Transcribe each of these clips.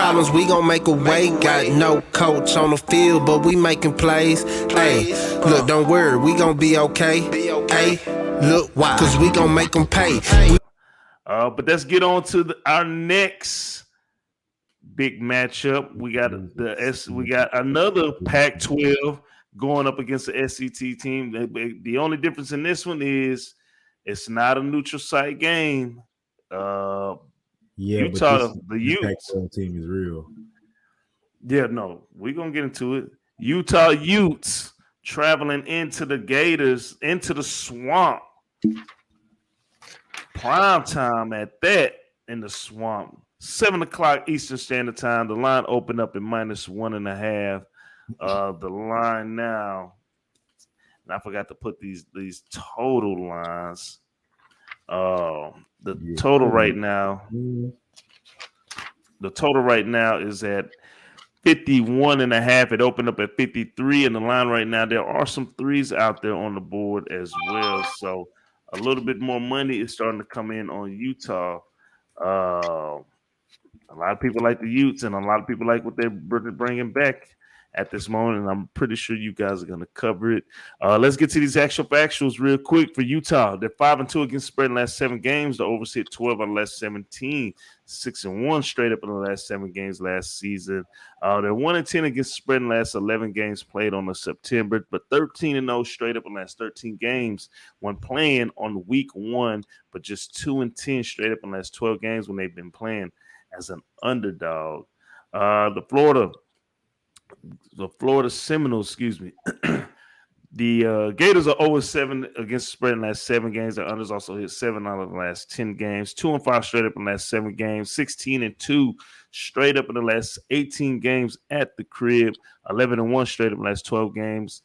problems, we gon' make a way. Got no coach on the field, but we making plays. Hey, look, don't worry, we gon' be okay. Hey, look, why? Cause we gon' make them pay. But let's get on to our next big matchup. We got another Pac-12 going up against the SEC team. The only difference in this one is it's not a neutral site game. Utah, the Utes Pac-12 team is real. Yeah, no, we're gonna get into it. Utah Utes traveling into the Gators, into the swamp. Prime time at that in the swamp. 7 o'clock Eastern Standard Time. The line opened up at -1.5. The line now, and I forgot to put these total lines. The total right now is at 51.5. It opened up at 53, and the line right now, there are some threes out there on the board as well. So a little bit more money is starting to come in on Utah. A lot of people like the Utes, and a lot of people like what they're bringing back at this moment, and I'm pretty sure you guys are going to cover it. Let's get to these actuals real quick for Utah. They're 5-2 against spread in the last 7 games. The overs hit 12 out of the last 17, 6-1 straight up in the last 7 games last season. They're 1-10 against spread in the last 11 games played on the September, but 13-0 straight up in the last 13 games when playing on week 1, but just 2-10 straight up in the last 12 games when they've been playing as an underdog. The Florida Seminoles, the Gators are 0-7 against spread in the last 7 games. The unders also hit 7 out of the last 10 games. 2-5 straight up in the last 7 games. 16-2 straight up in the last 18 games at the crib. 11-1 straight up in the last 12 games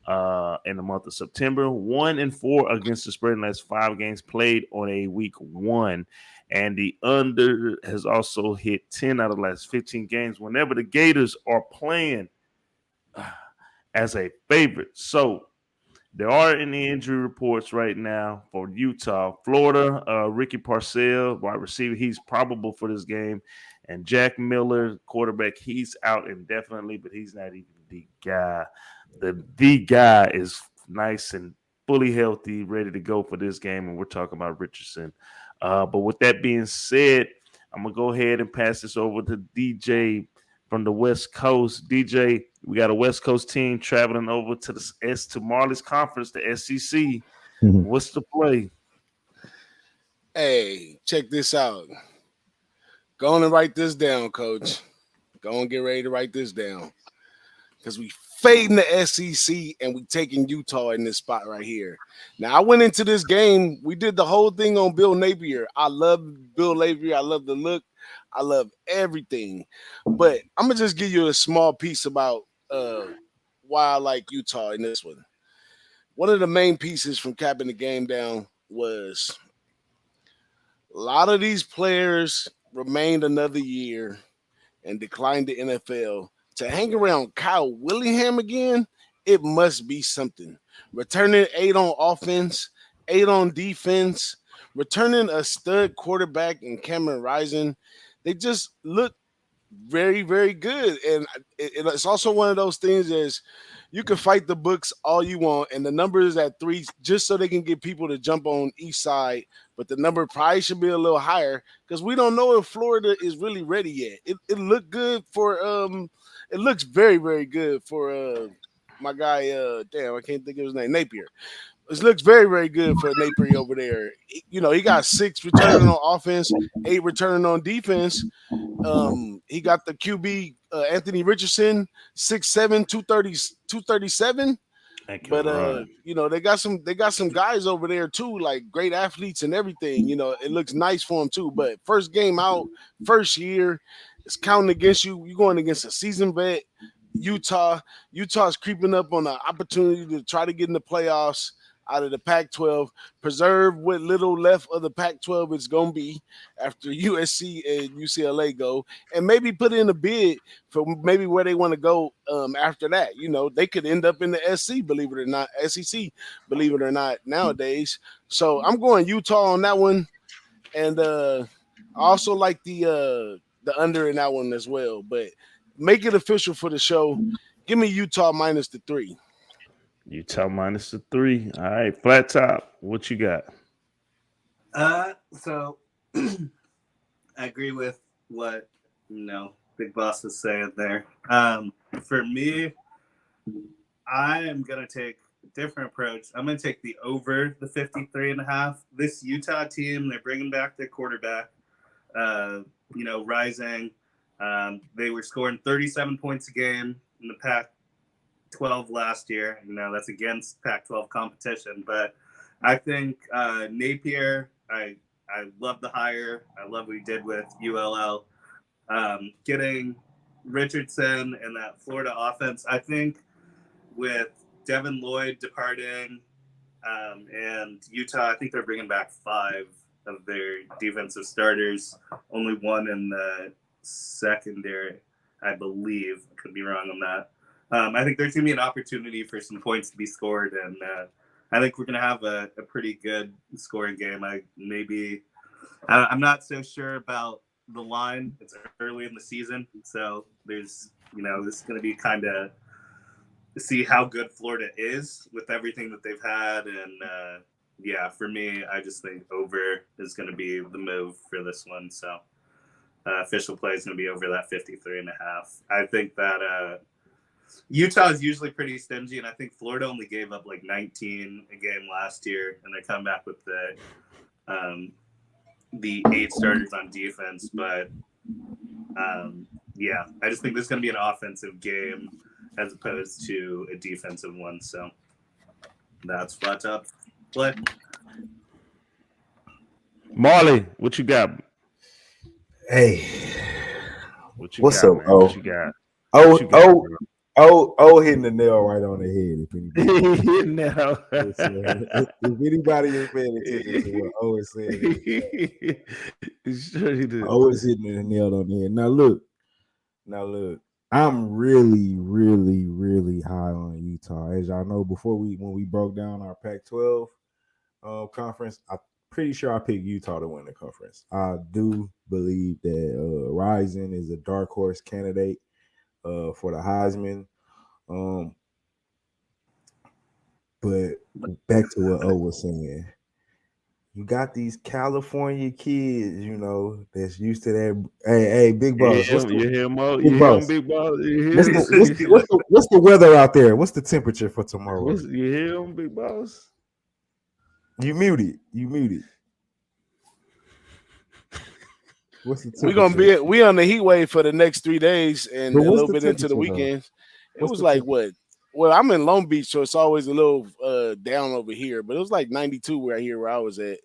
in the month of September. 1-4 against the spread in the last 5 games played on a week 1. And the under has also hit 10 out of the last 15 games whenever the Gators are playing as a favorite. So there are any injury reports right now for Utah. Florida, Ricky Parcell, wide receiver, he's probable for this game. And Jack Miller, quarterback, he's out indefinitely, but he's not even the guy. The guy is nice and fully healthy, ready to go for this game, and we're talking about Richardson. But with that being said, I'm going to go ahead and pass this over to DJ from the West Coast. DJ, we got a West Coast team traveling over to Marley's conference, the SEC. What's the play? Hey, check this out. Go on and write this down, Coach. Go and get ready to write this down. Because we fading the SEC and we taking Utah in this spot right here. Now, I went into this game. We did the whole thing on Bill Napier. I love Bill Napier. I love the look. I love everything. But I'm going to just give you a small piece about why I like Utah in this one. One of the main pieces from capping the game down was a lot of these players remained another year and declined the NFL. To hang around Kyle Willingham again, it must be something. Returning 8 on offense, 8 on defense, returning a stud quarterback in Cameron Rising, they just look very, very good. And it's also one of those things is you can fight the books all you want, and the number is at 3 just so they can get people to jump on each side. But the number probably should be a little higher because we don't know if Florida is really ready yet. It looked good for it looks very, very good for my guy. I can't think of his name. Napier. It looks very, very good for Napier over there. He got 6 returning on offense, 8 returning on defense. He got the QB Anthony Richardson, 6'7", 237. But they got some guys over there too, like great athletes and everything. It looks nice for them too. But first game out, first year, it's counting against you. You're going against a seasoned vet, Utah. Utah's creeping up on an opportunity to try to get in the playoffs out of the Pac-12, preserve what little left of the Pac-12 it's going to be after USC and UCLA go, and maybe put in a bid for maybe where they want to go after that. They could end up in the SEC, believe it or not, nowadays. So I'm going Utah on that one. And I also like the the under in that one as well. But make it official for the show. Give me Utah minus the 3. Utah minus the 3. All right, flat top. What you got? So I agree with what Big Boss is saying there. For me, I am gonna take a different approach. I'm gonna take the over the 53.5. This Utah team, they're bringing back their quarterback. Rising. They were scoring 37 points a game in the Pac-12 last year. That's against Pac-12 competition, but I think Napier. I love the hire. I love what he did with ULL. Getting Richardson and that Florida offense. I think with Devin Lloyd departing and Utah, I think they're bringing back 5 of their defensive starters. Only one in the secondary, I believe. I could be wrong on that. I think there's going to be an opportunity for some points to be scored, and I think we're going to have a pretty good scoring game. I'm not so sure about the line. It's early in the season, so there's this is going to be kind of to see how good Florida is with everything that they've had, and for me, I just think over is going to be the move for this one. So official play is going to be over that 53.5. I think that Utah is usually pretty stingy, and I think Florida only gave up like 19 a game last year, and they come back with the 8 starters on defense. But I just think this is going to be an offensive game as opposed to a defensive one. So that's flat top play. Marley, what you got? Hey, What you what's got, up? man? Oh, What you got? hitting the nail right on the head. If anybody, No. if anybody is paying attention to what O is saying, Sure he did. O is hitting the nail on the head. Now look, I'm really, really, really high on Utah. As y'all know, when we broke down our Pac-12 conference, I'm pretty sure I picked Utah to win the conference. I do believe that Rising is a dark horse candidate for the Heisman. But back to what O was saying. You got these California kids, that's used to that. Hey, Big Boss. You hear him, Mo? Big You Boss. hear him, Big Boss? You hear What's the weather out there? What's the temperature for tomorrow? You hear him, Big Boss? You muted. What's the temperature? We're gonna we on the heat wave for the next 3 days and a little bit into the weekend. It was like what? Well, I'm in Long Beach, so it's always a little down over here, but it was like 92 right here where I was at.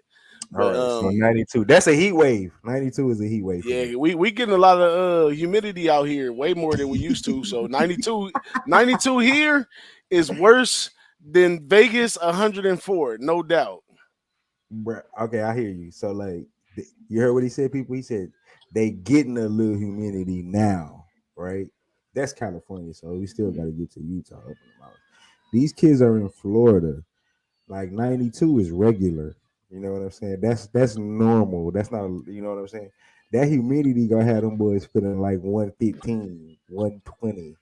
But, all right, so 92. That's a heat wave. 92 is a heat wave. Yeah, we getting a lot of humidity out here, way more than we used to. So 92 here is worse than Vegas 104, no doubt. Okay, I hear you. So like, you heard what he said, people? He said they getting a little humidity now, right? That's California, so we still got to get to Utah up in the mountains. These kids are in Florida. Like 92 is regular. You know what I'm saying? That's normal. That's not, you know what I'm saying? That humidity gonna have them boys feeling like 115, 120,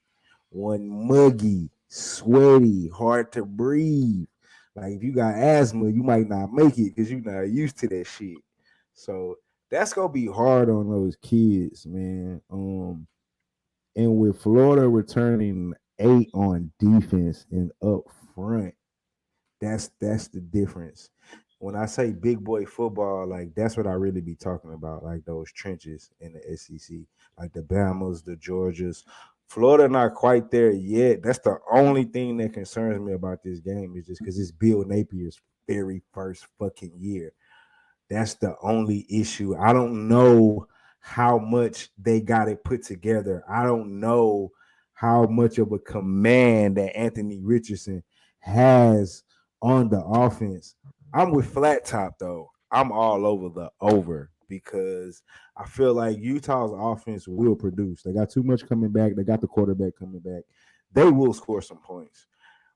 one muggy, sweaty, hard to breathe. Like if you got asthma, you might not make it because you're not used to that shit. So that's gonna be hard on those kids, man. And with Florida returning 8 on defense and up front, that's the difference. When I say big boy football, like that's what I really be talking about, like those trenches in the SEC, like the Bamas, the Georgias. Florida not quite there yet. That's the only thing that concerns me about this game is just because it's Bill Napier's very first fucking year. That's the only issue. I don't know how much they got it put together. I don't know how much of a command that Anthony Richardson has on the offense. I'm with flat top though. I'm all over the over because I feel like Utah's offense will produce. They got too much coming back. They got the quarterback coming back. They will score some points.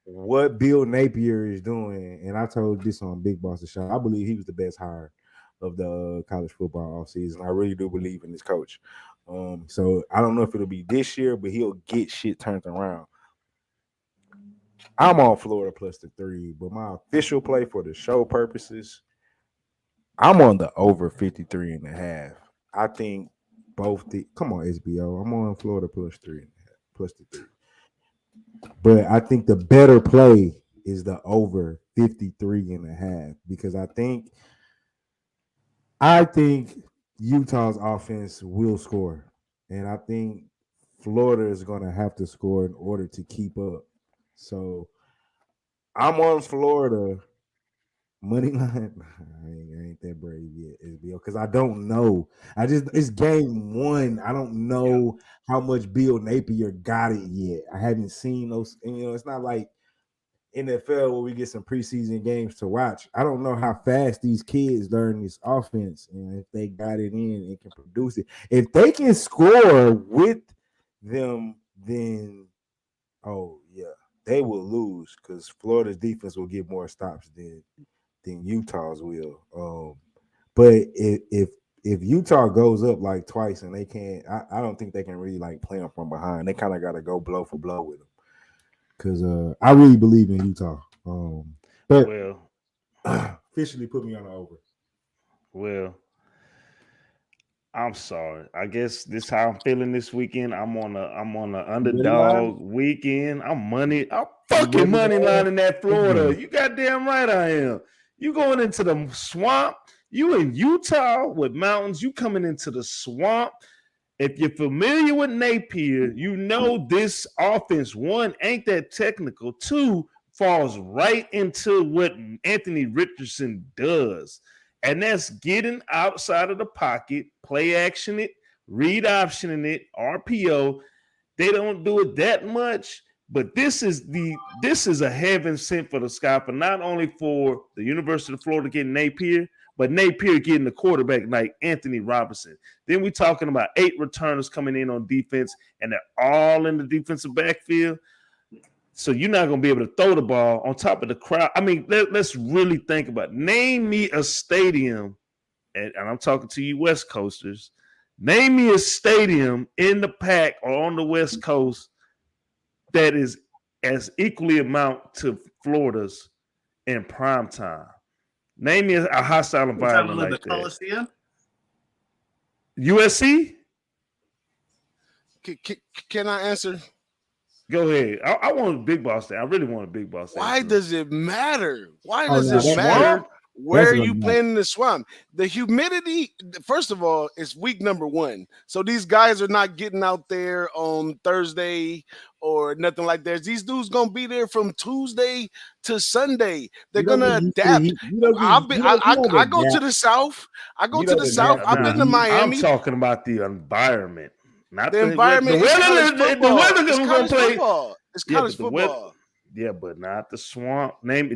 What Bill Napier is doing, and I told this on Big Boss Show, I believe he was the best hire of the college football offseason. I really do believe in this coach. So I don't know if it'll be this year, but he'll get shit turned around. I'm on Florida plus the 3, but my official play for the show purposes, I'm on the over 53.5. I think come on, SBO. I'm on Florida plus 3.5, plus the 3. But I think the better play is the over 53.5 because I think Utah's offense will score. And I think Florida is going to have to score in order to keep up. So I'm on Florida money line. I ain't that brave yet, SBO, because I don't know. It's game 1. I don't know how much Bill Napier got it yet. I haven't seen those. And, it's not like NFL where we get some preseason games to watch. I don't know how fast these kids learn this offense and if they got it in and can produce it. If they can score with them, then they will lose because Florida's defense will get more stops than Utah's will. But if Utah goes up like twice and they can't, I don't think they can really like play them from behind. They kind of got to go blow for blow with them. Because I really believe in Utah. But officially put me on the over. Well, I'm sorry. I guess this is how I'm feeling this weekend. I'm on a underdog weekend. I'm fucking money lining that Florida. You goddamn right I am. You going into the swamp. You in Utah with mountains. You coming into the swamp. If you're familiar with Napier, you know this offense, 1, ain't that technical. 2, falls right into what Anthony Richardson does. And that's getting outside of the pocket, play action it, read optioning it, RPO. They don't do it that much, but this is a heaven sent for the sky for not only for the University of Florida getting Napier, but Napier getting the quarterback like Anthony Robinson. Then we're talking about 8 returners coming in on defense, and they're all in the defensive backfield. So you're not going to be able to throw the ball on top of the crowd. I mean, let's really think about it. Name me a stadium, and I'm talking to you West Coasters. Name me a stadium in the Pac or on the West Coast that is as equally amount to Florida's in prime time. Name me a hostile environment like that. Coliseum? USC? Can I answer? Go ahead. I want a big ball stand. I really want a big ball stand. Why does it matter? Why does it matter where you playing in the swamp? The humidity, first of all, it's week number 1. So these guys are not getting out there on Thursday or nothing like that. These dudes going to be there from Tuesday to Sunday. They're going to adapt. I go to the South. I've been to Miami. I'm talking about the environment. Not the environment. The weather is going to play. It's college football. Yeah, but not the swamp. Name me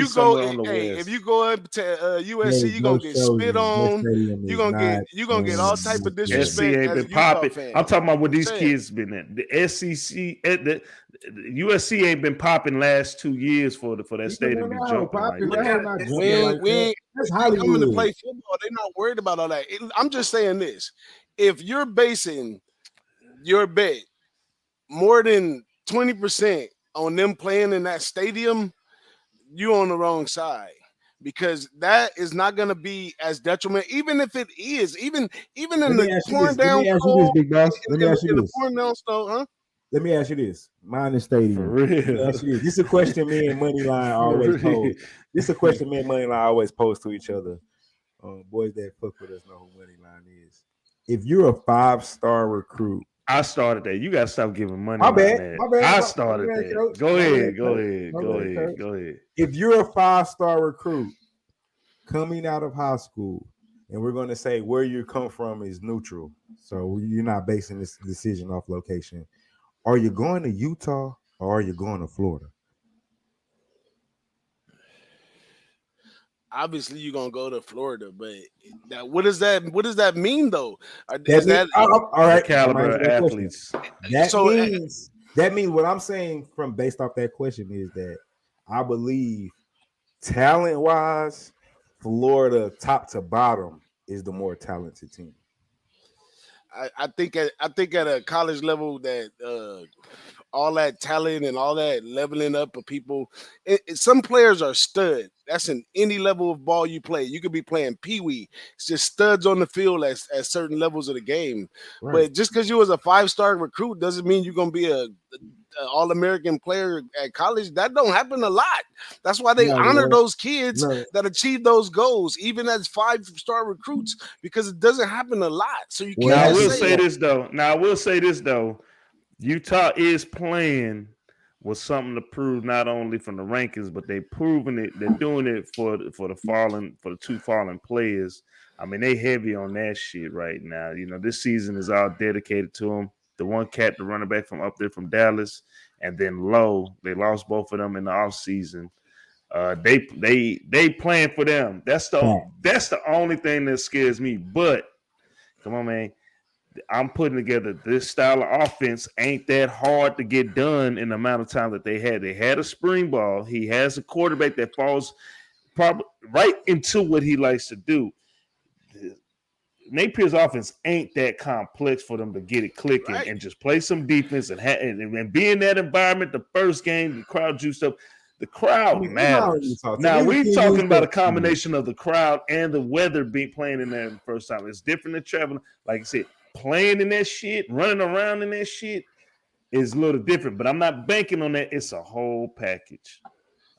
somewhere on the West. If you go up to USC, you're gonna get spit on. You're gonna get all type of disrespect. SC ain't been popping. I'm talking about what these kids been in. The SEC, the USC ain't been popping last 2 years for that stadium to be jumping like that. That's coming to play football. They're not worried about all that. I'm just saying this: if you're basing your bet more than 20% on them playing in that stadium, you on the wrong side, because that is not going to be as detriment, even if it is, even in the pouring down cold. Let me ask you this. Mine is stadium. For real. This is a question me and Moneyline always pose. This is a question me and Moneyline always pose to each other. Boys that fuck with us know who Moneyline is. If you're a 5-star recruit, I started that. You gotta stop giving money. My bad. I started that. Coach. Go ahead. If you're a 5-star recruit coming out of high school, and we're going to say where you come from is neutral, so you're not basing this decision off location. Are you going to Utah or are you going to Florida? Obviously, you're gonna go to Florida, but what does that mean though? All right, caliber athletes. That means what I'm saying from based off that question is that I believe talent wise, Florida top to bottom is the more talented team. I think at a college level that all that talent and all that leveling up of people, some players are stud. That's in any level of ball you play. You could be playing pee-wee. It's just studs on the field at certain levels of the game. Right. But just because you was a 5-star recruit doesn't mean you're going to be a All-American player at college. That don't happen a lot. That's why they honor those kids that achieve those goals, even as 5-star recruits, because it doesn't happen a lot. So you can't. I will say this though. Utah is playing with something to prove, not only from the rankings, but they're proving it. They're doing it for the 2 fallen players. I mean, they heavy on that shit right now. You know, this season is all dedicated to them. The one cat, the running back from up there from Dallas, and then Lowe. They lost both of them in the offseason. They playing for them. That's the only thing that scares me. But come on, man. I'm putting together this style of offense ain't that hard to get done in the amount of time that they had. They had a spring ball. He has a quarterback that falls probably right into what he likes to do. Napier's offense ain't that complex for them to get it clicking and just play some defense and be in that environment. The first game, the crowd juiced up. The crowd matters. Now we're talking about a combination of the crowd and the weather being playing in there the first time. It's different than traveling. Like I said, playing in that shit, running around in that shit is a little different, but I'm not banking on that. It's a whole package.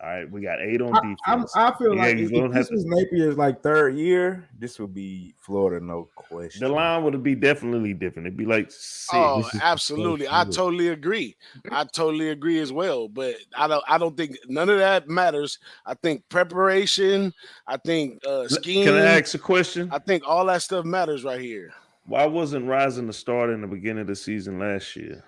All right, we got 8 on defense. I feel like if this was Napier's like 3rd year, this would be Florida, no question. The line would be definitely different. It'd be like 6. Oh, absolutely. I totally agree. I totally agree as well. But I don't think none of that matters. I think preparation. I think scheme. Can I ask a question? I think all that stuff matters right here. Why wasn't Rising the starter in the beginning of the season last year?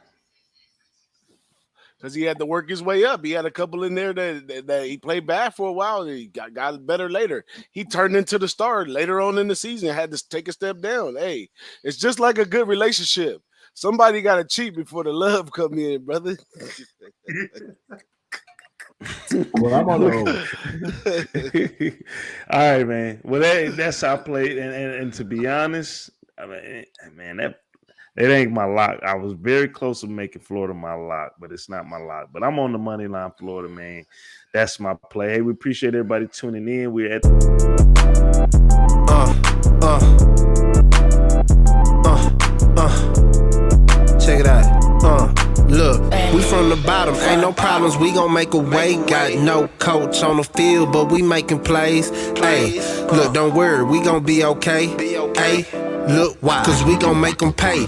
Because he had to work his way up. He had a couple in there that he played bad for a while. He got better later. He turned into the star later on in the season. Had to take a step down. Hey, it's just like a good relationship. Somebody got to cheat before the love come in, brother. Well, I'm on the All right, man. Well, that's how I played. And to be honest, I mean, man, that ain't my lock. I was very close to making Florida my lock, but it's not my lock. But I'm on the money line, Florida, man. That's my play. Hey, we appreciate everybody tuning in. We're at check it out. Look, we from the bottom, ain't no problems, we gon' make a way. Got no coach on the field, but we making plays. Hey, look, don't worry, we gon' be okay. Hey, look, why? Cause we gon' make them pay.